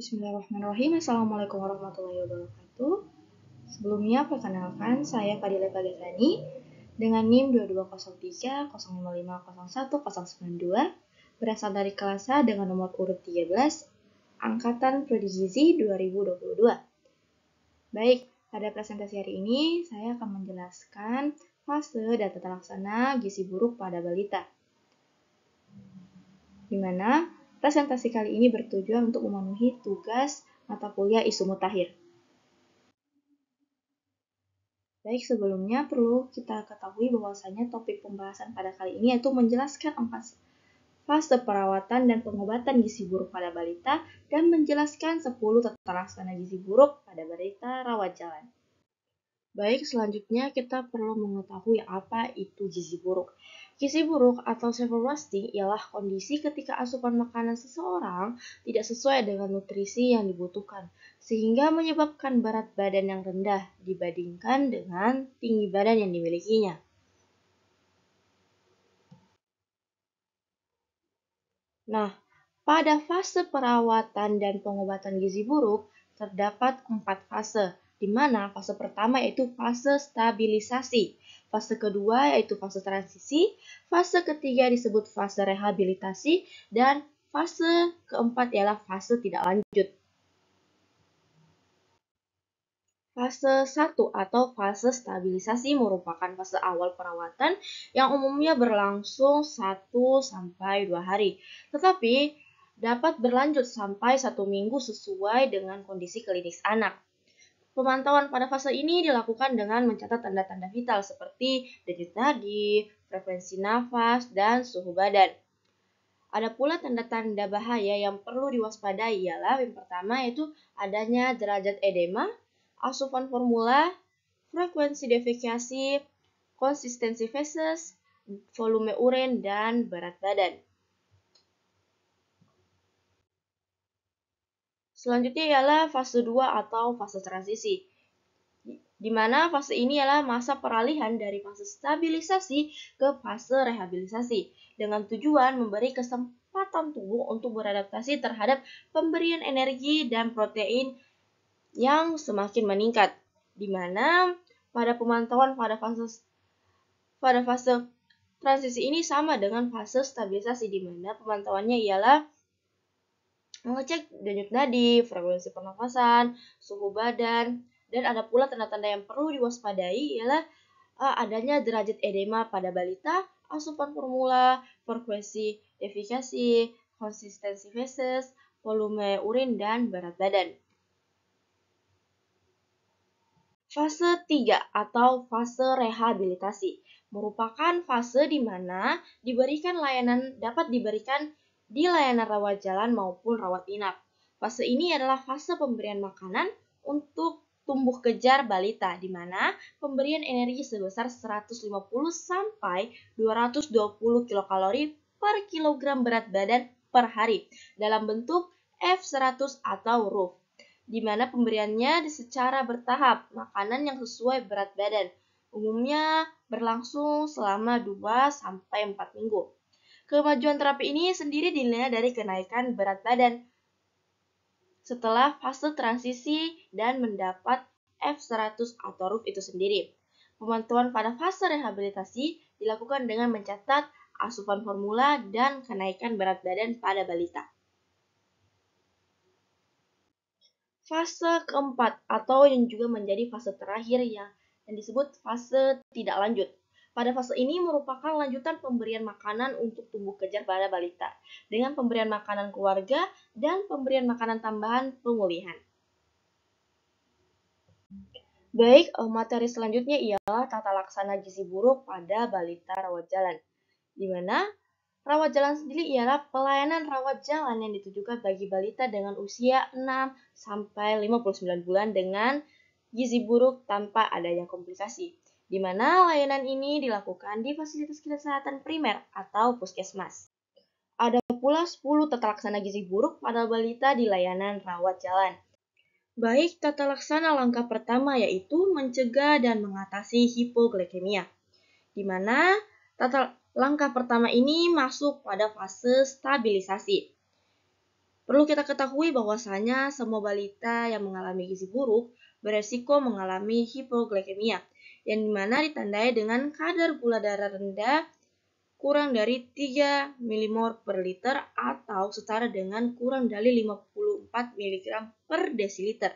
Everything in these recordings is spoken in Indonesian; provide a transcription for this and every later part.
Bismillahirrahmanirrahim. Assalamualaikum warahmatullahi wabarakatuh. Sebelumnya, perkenalkan saya Fadila Pagasani dengan NIM 220305501092 berasal dari kelas A dengan nomor urut 13 Angkatan Prodi Gizi 2022. Baik, pada presentasi hari ini saya akan menjelaskan fase dan tata laksana gizi buruk pada balita, di mana presentasi kali ini bertujuan untuk memenuhi tugas mata kuliah Isu Mutakhir. Baik, sebelumnya perlu kita ketahui bahwasanya topik pembahasan pada kali ini yaitu menjelaskan 4 fase perawatan dan pengobatan gizi buruk pada balita dan menjelaskan 10 tata laksana gizi buruk pada balita rawat jalan. Baik, selanjutnya kita perlu mengetahui apa itu gizi buruk. Gizi buruk atau severe wasting ialah kondisi ketika asupan makanan seseorang tidak sesuai dengan nutrisi yang dibutuhkan, sehingga menyebabkan berat badan yang rendah dibandingkan dengan tinggi badan yang dimilikinya. Nah, pada fase perawatan dan pengobatan gizi buruk terdapat 4 fase, di mana fase pertama yaitu fase stabilisasi, fase kedua yaitu fase transisi, fase ketiga disebut fase rehabilitasi, dan fase keempat ialah fase tidak lanjut. Fase 1 atau fase stabilisasi merupakan fase awal perawatan yang umumnya berlangsung 1-2 hari, tetapi dapat berlanjut sampai 1 minggu sesuai dengan kondisi klinis anak. Pemantauan pada fase ini dilakukan dengan mencatat tanda-tanda vital seperti denyut nadi, frekuensi nafas, dan suhu badan. Ada pula tanda-tanda bahaya yang perlu diwaspadai ialah yang pertama yaitu adanya derajat edema, asupan formula, frekuensi defekasi, konsistensi feses, volume urin, dan berat badan. Selanjutnya ialah fase 2 atau fase transisi, di mana fase ini adalah masa peralihan dari fase stabilisasi ke fase rehabilitasi, dengan tujuan memberi kesempatan tubuh untuk beradaptasi terhadap pemberian energi dan protein yang semakin meningkat, di mana pada pemantauan pada fase transisi ini sama dengan fase stabilisasi, di mana pemantauannya ialah mengecek denyut nadi, frekuensi pernafasan, suhu badan, dan ada pula tanda-tanda yang perlu diwaspadai ialah adanya derajat edema pada balita, asupan formula, frekuensi defekasi, konsistensi feses, volume urin, dan berat badan. Fase 3 atau fase rehabilitasi merupakan fase di mana dapat diberikan di layanan rawat jalan maupun rawat inap. Fase ini adalah fase pemberian makanan untuk tumbuh kejar balita, di mana pemberian energi sebesar 150 sampai 220 kilokalori per kilogram berat badan per hari dalam bentuk F100 atau RUF, di mana pemberiannya secara bertahap, makanan yang sesuai berat badan, umumnya berlangsung selama 2-4 minggu. Kemajuan terapi ini sendiri dinilai dari kenaikan berat badan setelah fase transisi dan mendapat F100 atau RUF itu sendiri. Pemantauan pada fase rehabilitasi dilakukan dengan mencatat asupan formula dan kenaikan berat badan pada balita. Fase keempat atau yang juga menjadi fase terakhir yang disebut fase tidak lanjut. Pada fase ini merupakan lanjutan pemberian makanan untuk tumbuh kejar pada balita dengan pemberian makanan keluarga dan pemberian makanan tambahan pemulihan. Baik, materi selanjutnya ialah tata laksana gizi buruk pada balita rawat jalan, di mana rawat jalan sendiri ialah pelayanan rawat jalan yang ditujukan bagi balita dengan usia 6-59 bulan dengan gizi buruk tanpa adanya komplikasi, di mana layanan ini dilakukan di fasilitas kesehatan primer atau puskesmas. Ada pula 10 tata laksana gizi buruk pada balita di layanan rawat jalan. Baik, tata laksana langkah pertama yaitu mencegah dan mengatasi hipoglikemia, di mana langkah pertama ini masuk pada fase stabilisasi. Perlu kita ketahui bahwasanya semua balita yang mengalami gizi buruk beresiko mengalami hipoglikemia, yang dimana ditandai dengan kadar gula darah rendah kurang dari 3 milimol per liter atau setara dengan kurang dari 54 mg per desiliter.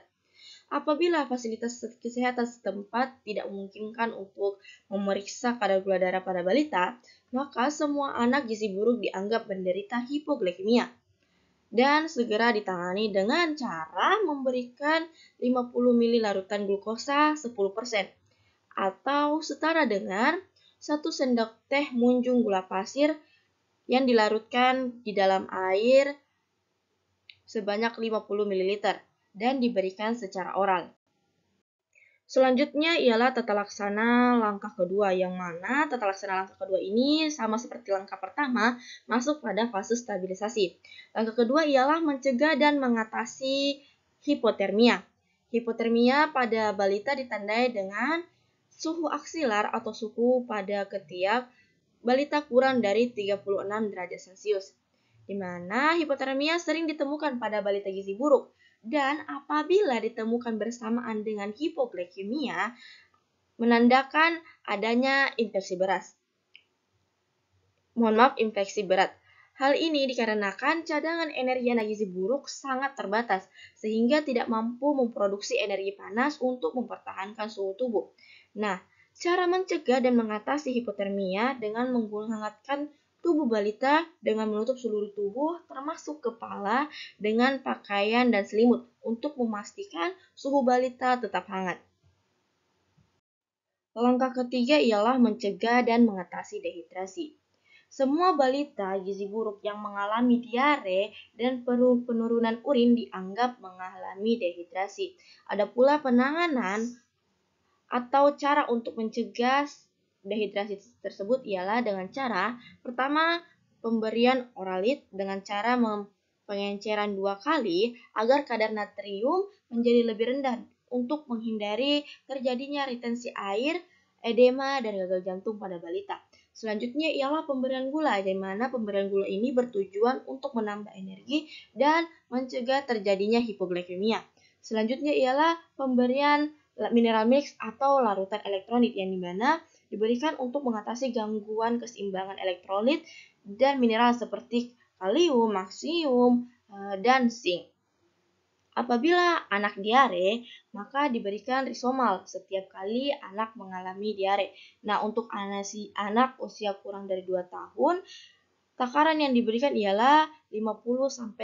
Apabila fasilitas kesehatan setempat tidak memungkinkan untuk memeriksa kadar gula darah pada balita, maka semua anak gizi buruk dianggap menderita hipoglikemia dan segera ditangani dengan cara memberikan 50 ml larutan glukosa 10% atau setara dengan 1 sendok teh munjung gula pasir yang dilarutkan di dalam air sebanyak 50 ml dan diberikan secara oral. Selanjutnya ialah tata laksana langkah kedua, yang mana tata laksana langkah kedua ini sama seperti langkah pertama, masuk pada fase stabilisasi. Langkah kedua ialah mencegah dan mengatasi hipotermia. Hipotermia pada balita ditandai dengan suhu aksilar atau suhu pada ketiak balita kurang dari 36 derajat Celcius, di mana hipotermia sering ditemukan pada balita gizi buruk. Dan apabila ditemukan bersamaan dengan hipoglikemia, menandakan adanya infeksi berat. Infeksi berat. Hal ini dikarenakan cadangan energi anak gizi buruk sangat terbatas, sehingga tidak mampu memproduksi energi panas untuk mempertahankan suhu tubuh. Nah, cara mencegah dan mengatasi hipotermia dengan menghangatkan tubuh balita dengan menutup seluruh tubuh termasuk kepala dengan pakaian dan selimut untuk memastikan suhu balita tetap hangat. Langkah ketiga ialah mencegah dan mengatasi dehidrasi. Semua balita gizi buruk yang mengalami diare dan penurunan urin dianggap mengalami dehidrasi. Ada pula penanganan atau cara untuk mencegah dehidrasi tersebut ialah dengan cara pertama pemberian oralit dengan cara pengenceran 2 kali agar kadar natrium menjadi lebih rendah untuk menghindari terjadinya retensi air, edema, dan gagal jantung pada balita. Selanjutnya ialah pemberian gula, di mana pemberian gula ini bertujuan untuk menambah energi dan mencegah terjadinya hipoglikemia. Selanjutnya ialah pemberian mineral mix atau larutan elektrolit, yang dimana diberikan untuk mengatasi gangguan keseimbangan elektrolit dan mineral seperti kalium, magnesium, dan zinc. Apabila anak diare, maka diberikan risomal setiap kali anak mengalami diare. Nah, untuk anak usia kurang dari 2 tahun, takaran yang diberikan ialah 50-100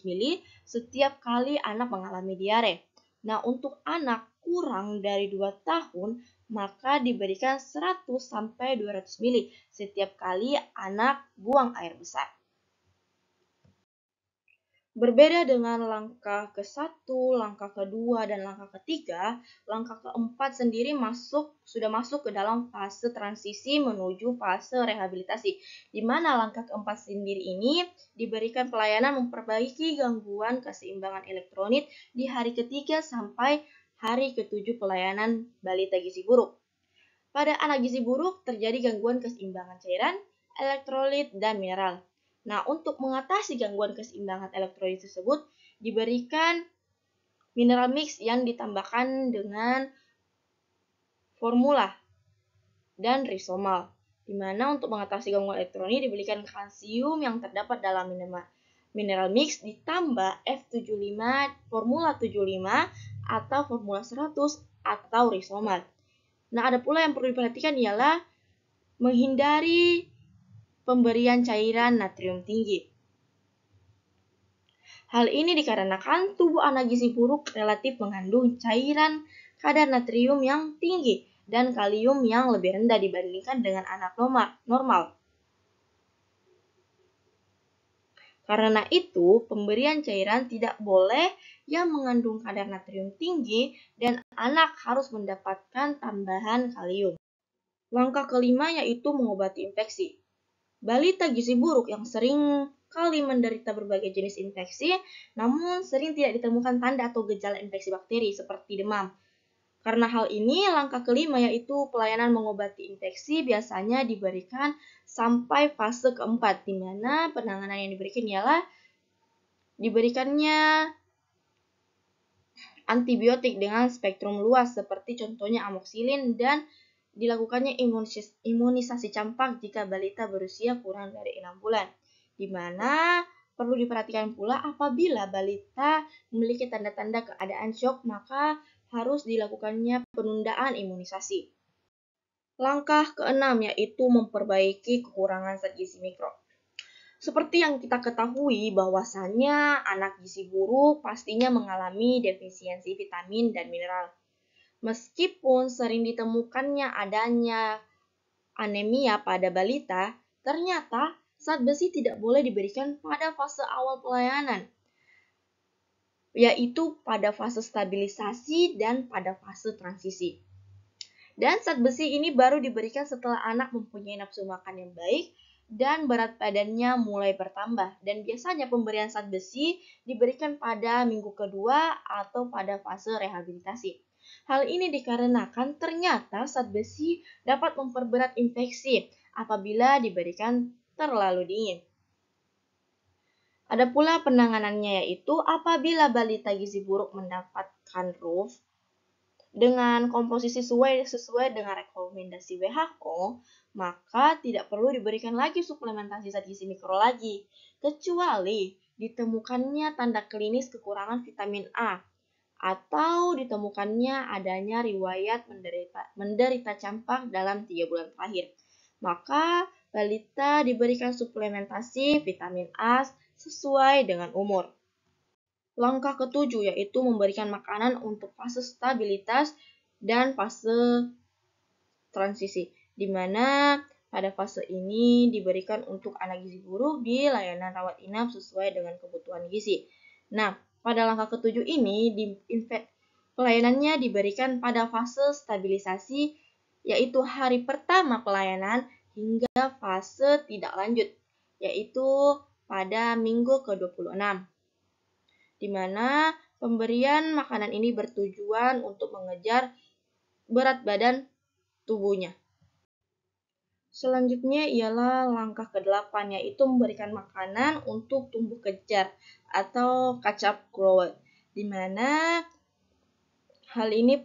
ml setiap kali anak mengalami diare. Nah, untuk anak kurang dari 2 tahun, maka diberikan 100-200 ml setiap kali anak buang air besar. Berbeda dengan langkah ke-1, langkah kedua, dan langkah ketiga, langkah keempat sendiri sudah masuk ke dalam fase transisi menuju fase rehabilitasi, di mana langkah keempat sendiri ini diberikan pelayanan memperbaiki gangguan keseimbangan elektrolit di hari ketiga sampai hari ke-7 pelayanan balita gizi buruk. Pada anak gizi buruk terjadi gangguan keseimbangan cairan, elektrolit, dan mineral. Nah, untuk mengatasi gangguan keseimbangan elektrolit tersebut, diberikan mineral mix yang ditambahkan dengan formula dan risomal, di mana untuk mengatasi gangguan elektrolit diberikan kalsium yang terdapat dalam mineral mix ditambah F75, formula 75, atau formula 100, atau risomal. Nah, ada pula yang perlu diperhatikan ialah menghindari pemberian cairan natrium tinggi. Hal ini dikarenakan tubuh anak gizi buruk relatif mengandung cairan kadar natrium yang tinggi dan kalium yang lebih rendah dibandingkan dengan anak normal. Karena itu, pemberian cairan tidak boleh yang mengandung kadar natrium tinggi dan anak harus mendapatkan tambahan kalium. Langkah kelima yaitu mengobati infeksi. Balita gizi buruk yang sering kali menderita berbagai jenis infeksi, namun sering tidak ditemukan tanda atau gejala infeksi bakteri seperti demam. Karena hal ini, langkah kelima yaitu pelayanan mengobati infeksi biasanya diberikan sampai fase keempat, di mana penanganan yang diberikan ialah diberikannya antibiotik dengan spektrum luas seperti contohnya amoksilin dan dilakukannya imunisasi campak jika balita berusia kurang dari 6 bulan. Di mana perlu diperhatikan pula apabila balita memiliki tanda-tanda keadaan syok, maka harus dilakukannya penundaan imunisasi. Langkah keenam yaitu memperbaiki kekurangan zat gizi mikro. Seperti yang kita ketahui bahwasannya anak gizi buruk pastinya mengalami defisiensi vitamin dan mineral. Meskipun sering ditemukannya adanya anemia pada balita, ternyata zat besi tidak boleh diberikan pada fase awal pelayanan, yaitu pada fase stabilisasi dan pada fase transisi. Dan zat besi ini baru diberikan setelah anak mempunyai nafsu makan yang baik dan berat badannya mulai bertambah. Dan biasanya pemberian zat besi diberikan pada minggu kedua atau pada fase rehabilitasi. Hal ini dikarenakan ternyata zat besi dapat memperberat infeksi apabila diberikan terlalu dingin. Ada pula penanganannya yaitu apabila balita gizi buruk mendapatkan RUF dengan komposisi sesuai dengan rekomendasi WHO, maka tidak perlu diberikan lagi suplementasi zat gizi mikro lagi, kecuali ditemukannya tanda klinis kekurangan vitamin A atau ditemukannya adanya riwayat menderita campak dalam 3 bulan terakhir. Maka balita diberikan suplementasi vitamin A sesuai dengan umur. Langkah ketujuh yaitu memberikan makanan untuk fase stabilitas dan fase transisi, di mana pada fase ini diberikan untuk anak gizi buruk di layanan rawat inap sesuai dengan kebutuhan gizi. Nah, pada langkah ketujuh ini pelayanannya diberikan pada fase stabilisasi, yaitu hari pertama pelayanan hingga fase tidak lanjut, yaitu pada minggu ke-26. Di mana pemberian makanan ini bertujuan untuk mengejar berat badan tubuhnya. Selanjutnya ialah langkah ke-8, yaitu memberikan makanan untuk tumbuh kejar atau catch-up growth, di mana hal ini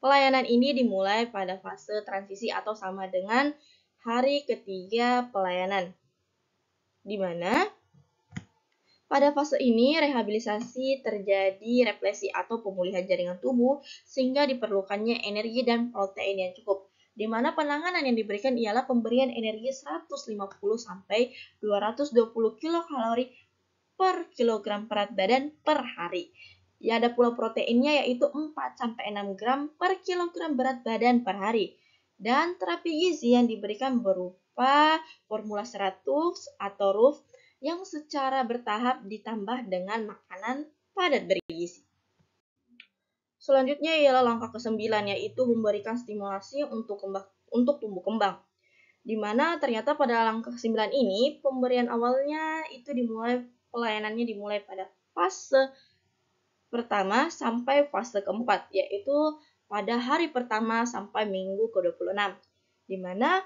pelayanan ini dimulai pada fase transisi atau sama dengan hari ketiga pelayanan, di mana pada fase ini, rehabilitasi terjadi replesi atau pemulihan jaringan tubuh sehingga diperlukannya energi dan protein yang cukup. Di mana penanganan yang diberikan ialah pemberian energi 150 sampai 220 kilokalori per kilogram berat badan per hari. Ya, ada pula proteinnya yaitu 4 sampai 6 gram per kilogram berat badan per hari. Dan terapi gizi yang diberikan berupa formula 100 atau RUF yang secara bertahap ditambah dengan makanan padat bergizi. Selanjutnya ialah langkah ke-9, yaitu memberikan stimulasi untuk tumbuh kembang. Di mana ternyata pada langkah ke-9 ini pemberian awalnya itu pelayanannya dimulai pada fase pertama sampai fase keempat, yaitu pada hari pertama sampai minggu ke-26. Di mana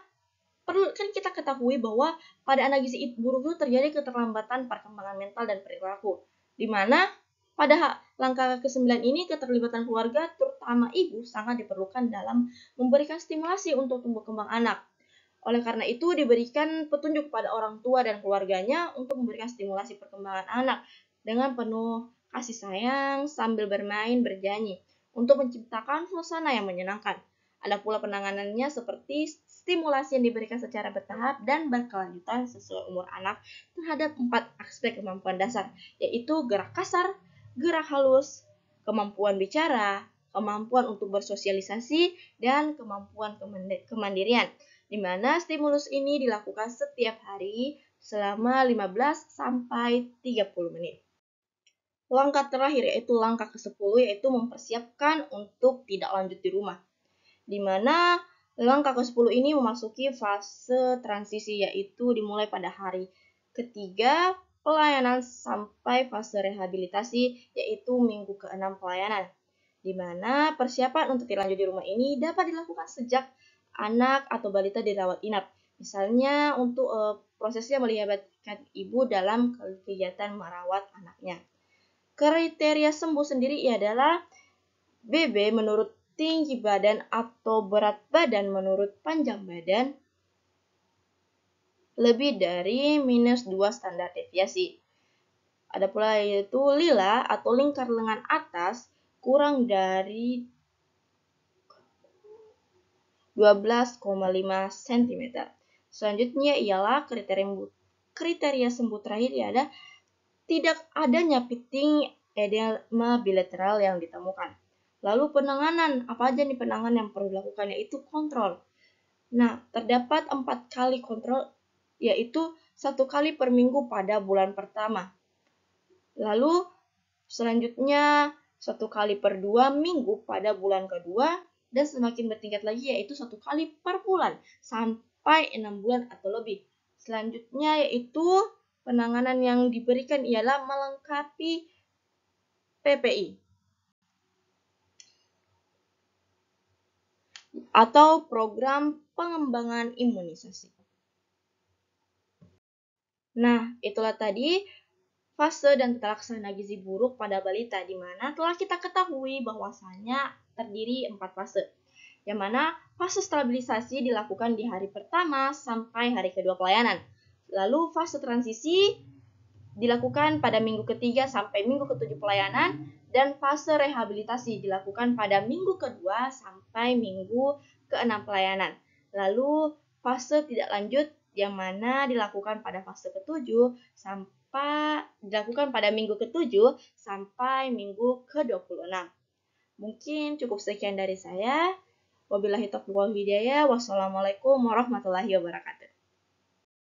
perlu kan kita ketahui bahwa pada anak gizi buruk itu terjadi keterlambatan perkembangan mental dan perilaku, di mana pada langkah ke-9 ini keterlibatan keluarga terutama ibu sangat diperlukan dalam memberikan stimulasi untuk tumbuh kembang anak. Oleh karena itu diberikan petunjuk pada orang tua dan keluarganya untuk memberikan stimulasi perkembangan anak dengan penuh kasih sayang sambil bermain bernyanyi untuk menciptakan suasana yang menyenangkan. Ada pula penanganannya seperti stimulasi yang diberikan secara bertahap dan berkelanjutan sesuai umur anak terhadap 4 aspek kemampuan dasar, yaitu gerak kasar, gerak halus, kemampuan bicara, kemampuan untuk bersosialisasi, dan kemampuan kemandirian, di mana stimulus ini dilakukan setiap hari selama 15 sampai 30 menit. Langkah terakhir yaitu langkah ke-10, yaitu mempersiapkan untuk tidak lanjut di rumah, di mana langkah ke-10 ini memasuki fase transisi, yaitu dimulai pada hari ketiga pelayanan sampai fase rehabilitasi, yaitu minggu ke-6 pelayanan, di mana persiapan untuk tidak lanjut di rumah ini dapat dilakukan sejak anak atau balita dirawat inap. Misalnya untuk prosesnya melibatkan ibu dalam kegiatan merawat anaknya. Kriteria sembuh sendiri adalah BB menurut tinggi badan atau berat badan menurut panjang badan lebih dari minus 2 standar deviasi. Ada pula yaitu lila atau lingkar lengan atas kurang dari 12,5 cm. Selanjutnya ialah kriteria sembuh terakhir adalah tidak adanya pitting edema bilateral yang ditemukan. Lalu penanganan, apa aja nih penanganan yang perlu dilakukan, yaitu kontrol. Nah, terdapat 4 kali kontrol, yaitu 1 kali per minggu pada bulan pertama. Lalu selanjutnya 1 kali per 2 minggu pada bulan kedua, dan semakin bertingkat lagi yaitu 1 kali per bulan sampai 6 bulan atau lebih. Selanjutnya yaitu penanganan yang diberikan ialah melengkapi PPI atau program pengembangan imunisasi. Nah, itulah tadi fase dan tata laksana gizi buruk pada balita, di mana telah kita ketahui bahwasanya terdiri 4 fase, yang mana fase stabilisasi dilakukan di hari pertama sampai hari kedua pelayanan. Lalu fase transisi dilakukan pada minggu ketiga sampai minggu ketujuh pelayanan, dan fase rehabilitasi dilakukan pada minggu kedua sampai minggu keenam pelayanan. Lalu fase tidak lanjut yang mana dilakukan pada fase ketujuh dilakukan pada minggu ke-7 sampai minggu ke-26. Mungkin cukup sekian dari saya. Wabillahi taufiq wal hidayah. Wassalamualaikum warahmatullahi wabarakatuh.